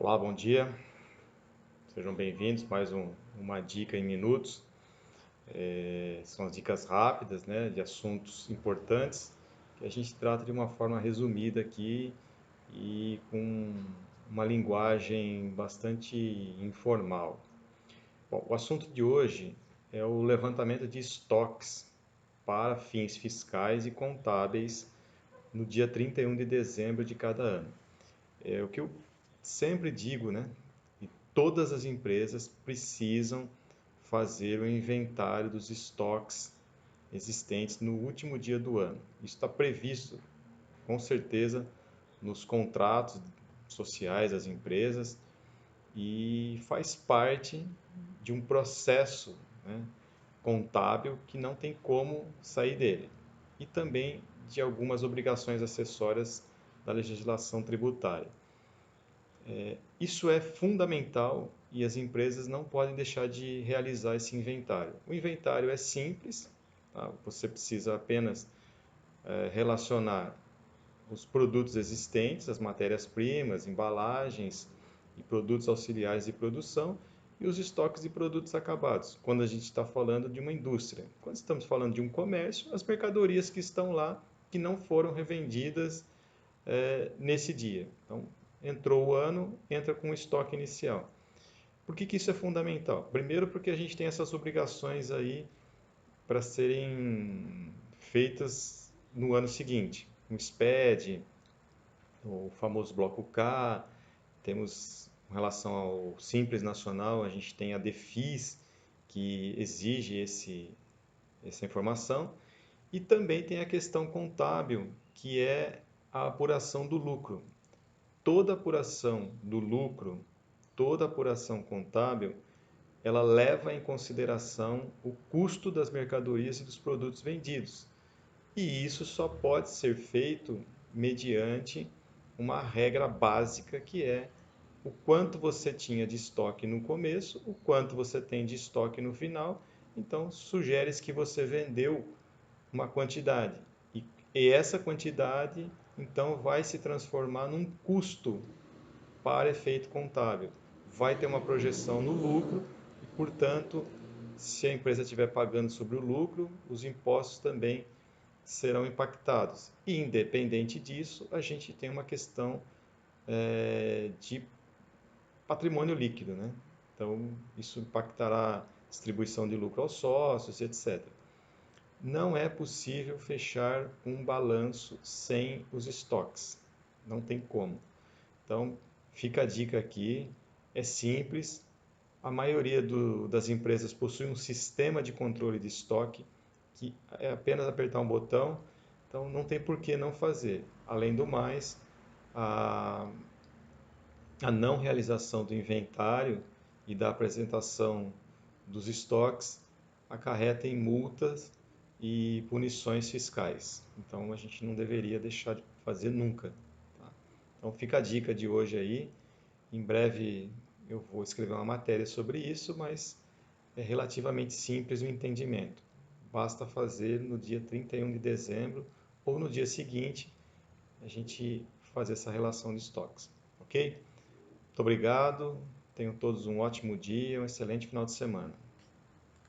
Olá, bom dia. Sejam bem-vindos. Mais uma dica em minutos. São as dicas rápidas, né, de assuntos importantes que a gente trata de uma forma resumida aqui e com uma linguagem bastante informal. Bom, o assunto de hoje é o levantamento de estoques para fins fiscais e contábeis no dia 31 de dezembro de cada ano. É o que eu sempre digo, né? E todas as empresas precisam fazer o inventário dos estoques existentes no último dia do ano. Isso está previsto, com certeza, nos contratos sociais das empresas e faz parte de um processo, né, contábil que não tem como sair dele. E também de algumas obrigações acessórias da legislação tributária. Isso é fundamental e as empresas não podem deixar de realizar esse inventário. O inventário é simples, tá? Você precisa apenas relacionar os produtos existentes, as matérias-primas, embalagens e produtos auxiliares de produção e os estoques de produtos acabados, quando a gente está falando de uma indústria. Quando estamos falando de um comércio, as mercadorias que estão lá, que não foram revendidas nesse dia. Então, entrou o ano, entra com o estoque inicial. Por que isso é fundamental? Primeiro, porque a gente tem essas obrigações aí para serem feitas no ano seguinte. O SPED, o famoso bloco K, temos com relação ao Simples Nacional, a gente tem a DEFIS, que exige essa informação, e também tem a questão contábil, que é a apuração do lucro. Toda apuração do lucro, toda apuração contábil, ela leva em consideração o custo das mercadorias e dos produtos vendidos. E isso só pode ser feito mediante uma regra básica que é o quanto você tinha de estoque no começo, o quanto você tem de estoque no final. Então, sugere-se que você vendeu uma quantidade. E essa quantidade, então, vai se transformar num custo para efeito contábil. Vai ter uma projeção no lucro e, portanto, se a empresa estiver pagando sobre o lucro, os impostos também serão impactados. E, independente disso, a gente tem uma questão de patrimônio líquido, né? Então, isso impactará a distribuição de lucro aos sócios, etc. Não é possível fechar um balanço sem os estoques. Não tem como. Então, fica a dica aqui, é simples. A maioria das empresas possui um sistema de controle de estoque que é apenas apertar um botão, então não tem por que não fazer. Além do mais, a, a não realização do inventário e da apresentação dos estoques acarreta em multas e punições fiscais. Então a gente não deveria deixar de fazer nunca. Tá? Então fica a dica de hoje aí. Em breve eu vou escrever uma matéria sobre isso, mas é relativamente simples o entendimento. Basta fazer no dia 31 de dezembro ou no dia seguinte a gente fazer essa relação de estoques. Ok? Muito obrigado. Tenham todos um ótimo dia, um excelente final de semana.